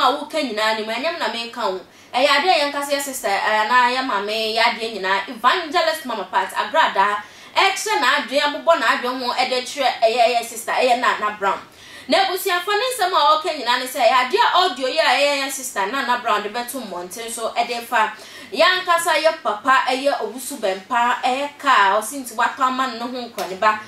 nsema wo ka nyina ni manyam na me ka wo e ya de yan kase sister na ya mame ya de nyina evangelist mama part Agradaa extra na adwe abobọ na adwe ho e de kire e sister e Nana Brown na busiafo ne nsema o ka nyina ne say ya de audio ya sister Nana Brown de beto monten so e de fa yan kasa ye papa Rev Owusu Bempah ka o sinti wato aman no ho nkone ba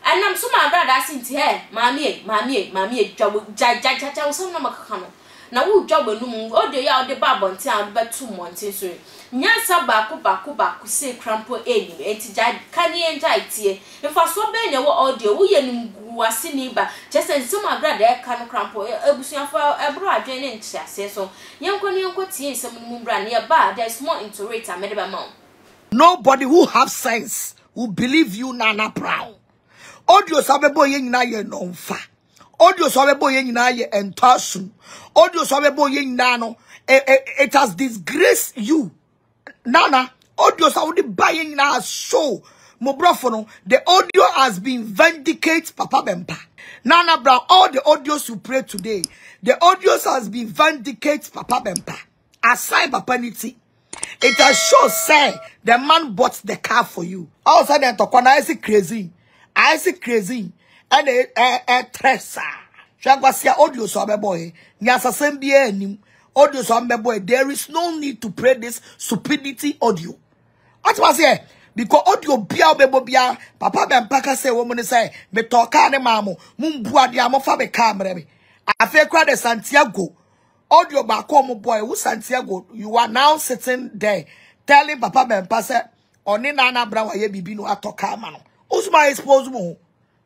anam so ma Agradaa sinti he mami dwawo jaja so na makaka no na wo dwawo num audio ya o de ba bonten a o de beto monten so nyansa baako se crampo eni enti ja kani enja itie mfa so be ne wo audio wo ye num wase ni ba just nsem Agradaa ka no crampo ebusuafo ebro adwen ne ntiase so yenko tie nsem num bra ne ba there's more into it amede ba ma. Nobody who have sense will believe you, Nana Brown. Audio sabebo ye nyina ye nonfa. Audio sabebo ye nyina ye entasun. Audio sabebo ye nyina no it has disgraced you. Nana, audio saudi buying now show. Mobrofono, the audio has been vindicated, Papa Bempah. Nana Brown, all the audios you pray today, the audios has been vindicated, Papa Bempah. Aside Papa Niti, it has shown say the man bought the car for you. All of a sudden, I see crazy. And a tressa. Shagwasia audio so boy. Nyasa sembie nim. Audio so boy. There is no need to pray this stupidity audio. What was here? Because audio bia Papa Bempah say woman say me talka ne mamo mumbua dia mo fa be camera me. Afi kra de Santiago. Audio ba come boy who Santiago. You are now sitting there telling Papa Bempah say oni Nana Brown aye bibi no atoka ma no. Osuma expose mo.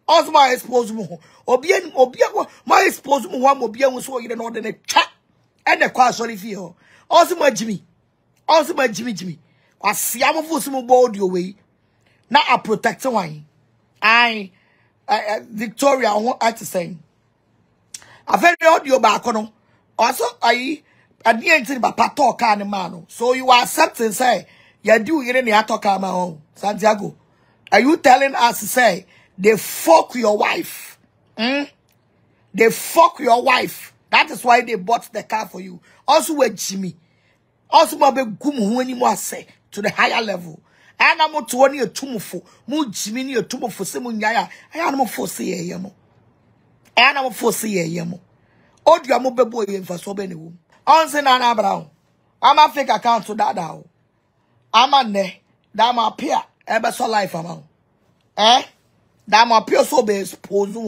Osuma expose mo. Obia my expose mo wa obia wo so yire no de ne twa. And the kwa sorry feel. Osuma Jimmy. Asiamo fusimu audio way. Now I protect one. Victoria I to say. I very audio back on. Also I didn't papa talk man. So you are accepting say you do it in the talk my own Santiago. Are you telling us to say they fuck your wife? They fuck your wife. That is why they bought the car for you. Also with Jimmy. Also my big gum who anymore say to the higher level. And I'm to one year tumufo. Mu Jimmy near tumufo Simunyaya. I am not for see yamo. And I'm for see yamo. Oh, you are mobile boy for so many womb. On Nana Brown. I'm a fake account to that now. I'm a ne. Damn up here. Ever so life amount. Damn up here so be exposed.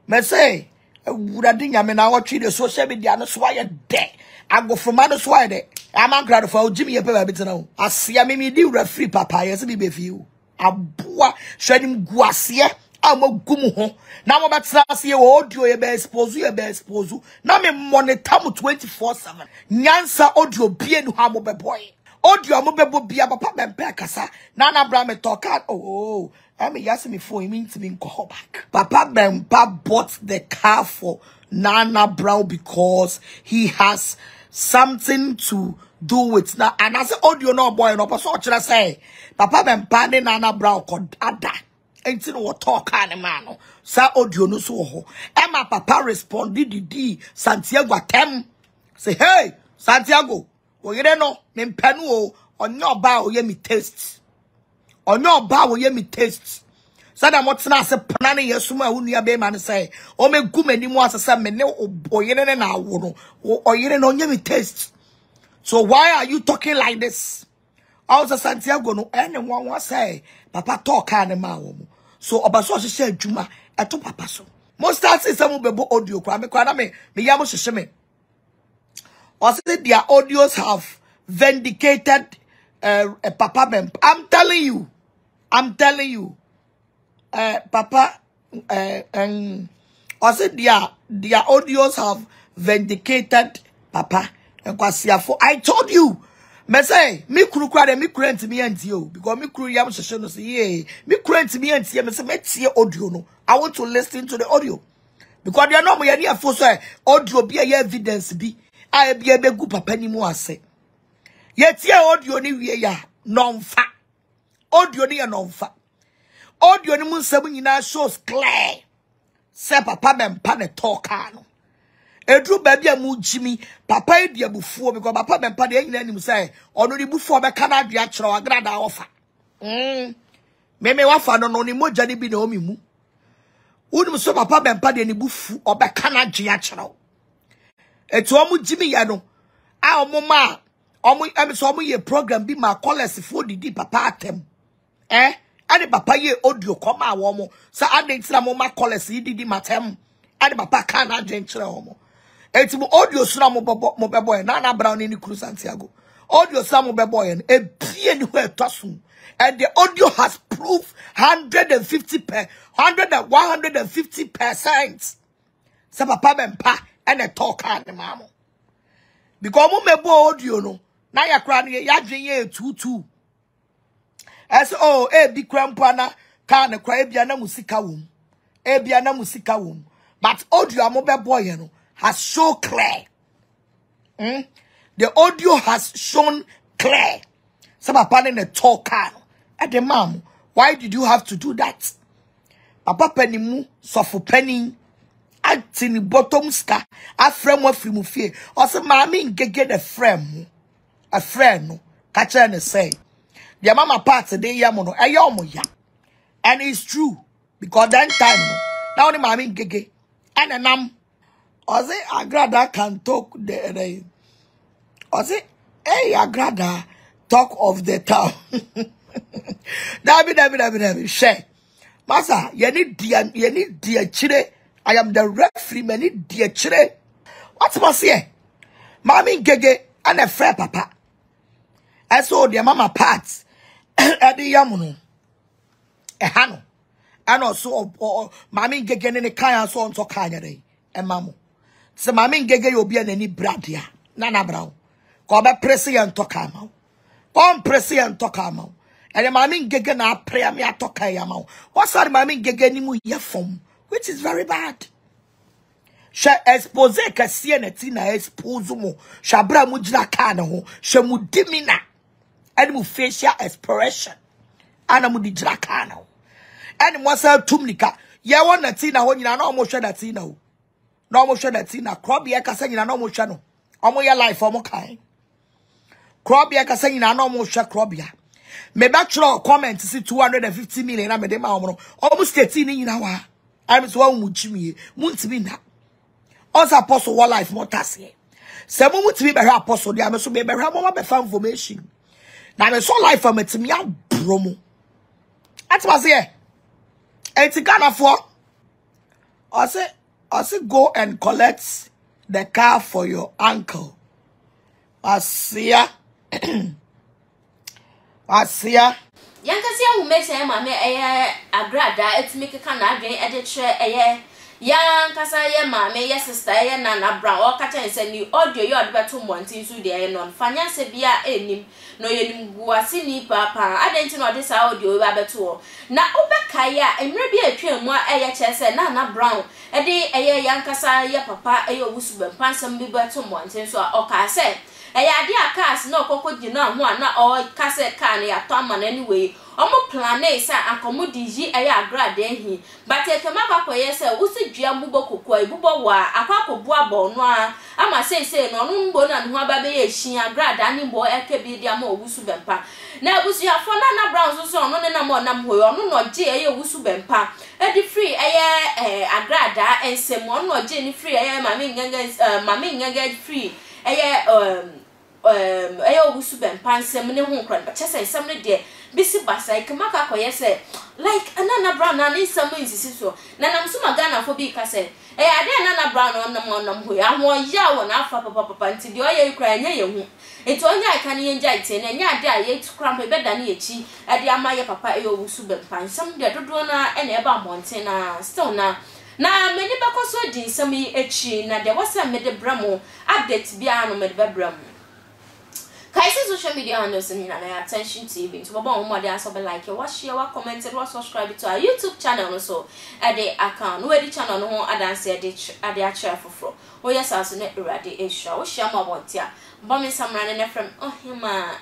Me say. Would I think I mean I watch the social media no swire there. I go from other swire there. I'm glad for Jimmy a paper bit now. I see a mimi do free papa, yes, be for you. A boy shedding guasia. I'm a gumu. Now about Sassy audio a bear expose you a bear expose you. Now me monitor 24/7. Nyansa audio bien hamo be boy. Audio mobile be a papa Bempah kasa. Nana Brown me talk out. Oh. I mean, yes, me for him to me call back. Papa Bempah bought the car for Nana Brown because he has something to do with now. And I say, audio no boy, no, but so what should I say? Papa Bempah and Nana Brown called Ada. Ain't no what talk on man. Sa audio no so ho. Emma Papa responded the Santiago tem. Say, hey, Santiago, well, you don't know, me penu on your bow, ye me taste. On your bow, ye me taste. Sada motsna se panane yesuma unia be man say. O me gume ni mo asasa me ne oyere na awo no. Oyere no nye me taste. So why are you talking like this? Also Santiago no anyone was say papa talk ane ma wo. So obaso hye adwuma eto papa so. Most start say some bebo audio kwa me yamo hye me. Also their audios have vindicated Papa Bempah. I'm telling you. Papa, also their audios have vindicated Papa. I told you, me say, me krukra me kurent me antio because me kru yam sheshe no say yeah, me kurent me antio me say me tie audio no. I want to listen to the audio because they are not me any for say audio be evidence be. I be gu papa ni mu ase. Ye tie audio ni wie ya nonfa. Audio ni ya nonfa. Audio ni mu nsem nyina shows clear. Say Papa Bempah ne talk ano. Edru baby a mu Jimmy, papa dia bufuo because papa Bempah de nyina nim say ono ni bufuo be kana dua kyerɛ Agradaa ofa. Meme wafa no ni mogya ni bi na omi mu. Unim so papa Bempah de ni bufu obe kana dua kyerɛ. Etu omu Jimmy ya no. A omu ma omu so omu ye program bi ma college fo didi papa atem. Ade papa ye audio come a wo mo. Sa ade ntira mo ma college didi matem. Ade papa kana dua kyerɛ omo. Eti mo audio sura mo bebo Nana Brown ni Kuru Santiago. Audio sura mo bebo e bie ni ho etoso. And the audio has proved 150%. Sa papa Bempah and a talk and mamo. Because mo mebo audio no. Na ya kra ni ya dwen ye 22. As bi krampo na ka na kra bia na musika wom. Bia na musika wom. But audio mo bebo ye no has shown clear. The audio has shown clear. Some papa in a talk at the mom. Why did you have to do that? Papa penny mu sofu penny at the bottom ska a friend wa free mu fie. Also mommy get a friend no catch and say the mama part today yamono ayomo ya. And it's true because that time no now the mommy gege and a Oze Agradaa can talk the Oze Agradaa talk of the town. Dabi share. Masa, you need dear chile. I am the referee, me need dear chile. What's must here? Mommy gege and a fair papa. I saw the mama parts at the yamuno. A hano. And also mommy gege in the kaya so on to kaya day. And mamu. Se mami ngege obi anani bradia Nana Brown ko be presi en toka ma ko presi en toka ma and mami ngege na pray me atoka ya ma what's that mami ngege ni mu yefom which is very bad she expose kase na ti na expose mu shabra mu jira ka na ho she mu dimina and mu facial expression ana mu di jira ka na ho and mo sa tumnika ye won na ti na ho nyina na mo hwe na ti na ho no mo hwe that na krobia kasa nyina no mo hwe no omo ye life omo kan krobia kasa nyina no mo hwe krobia me ba tro comment si 250 million na me de ma omo no omo state ni nyina wa I so wa mu chimie mu ntimi na os apostle wa life mo tase se mo mutimi be hwe apostle dia me so be hwe mo be fa information na me so life am timi abro mo atwa se enti Ghana for I say go and collect the car for your uncle. Asia. Yankasia who makes him mamma Agradaa, it's make a canadian editor Yan kasa ye mame ye sister ye Nana Brown o kacha nse ni audio yo adbeto montin su de non finance bia enim no ye nim guase ni papa adenti no de sa audio we abeto na obeka ya emre bia atwa mu a ye chese Nana Brown e de eye yan kasa ye papa eye Owusu Bempah nsam bi beto montin so o ka se eye ade akas na okoko gina ho na o kase ka na ya to ama na anyway omo plan e sa akommodi yi eye Agradaa hi but e kema kwakọ ye se wusi dua mbubo kokọ ibubo wa akwakobu abo no a ama sei no no mbo na no aba be ye hyin Agradaa ni mbo ekebi dia ma Owusu Bempah na Owusu ya fo Nana Brown so no ne na mo nam ho yo no je eye Owusu Bempah e di free eye Agradaa ensem no je ni free eye mami nganga free eye Owusu Bempah nsem ne ho nkran ba chese nsem ne de bisi basa ikemaka koye se like Nana Brown na nsem insisi so na nam so magana fo bi ka se ade Nana Brown onam ho ya ho ya wo na afa papa nti de oye ikra nya ye hu enti onya ika ne yenja ite na nya ade a ye tukrampe beda na ye chi ade ama ye papa Owusu Bempah nsem de dodo na ene eba monten na still na meni bekoso di nsem yi echi na de wasa mede bramo update bia no mede bebram Kaisi social media handles in Nana Attention TV. So, Baba, more than so like you, share, comment, and subscribe to our YouTube channel. Also, at the account, where the channel no other say at the chair for. Oh yes, I was net ready. Share my want ya. Bombing some running from. Oh, hima,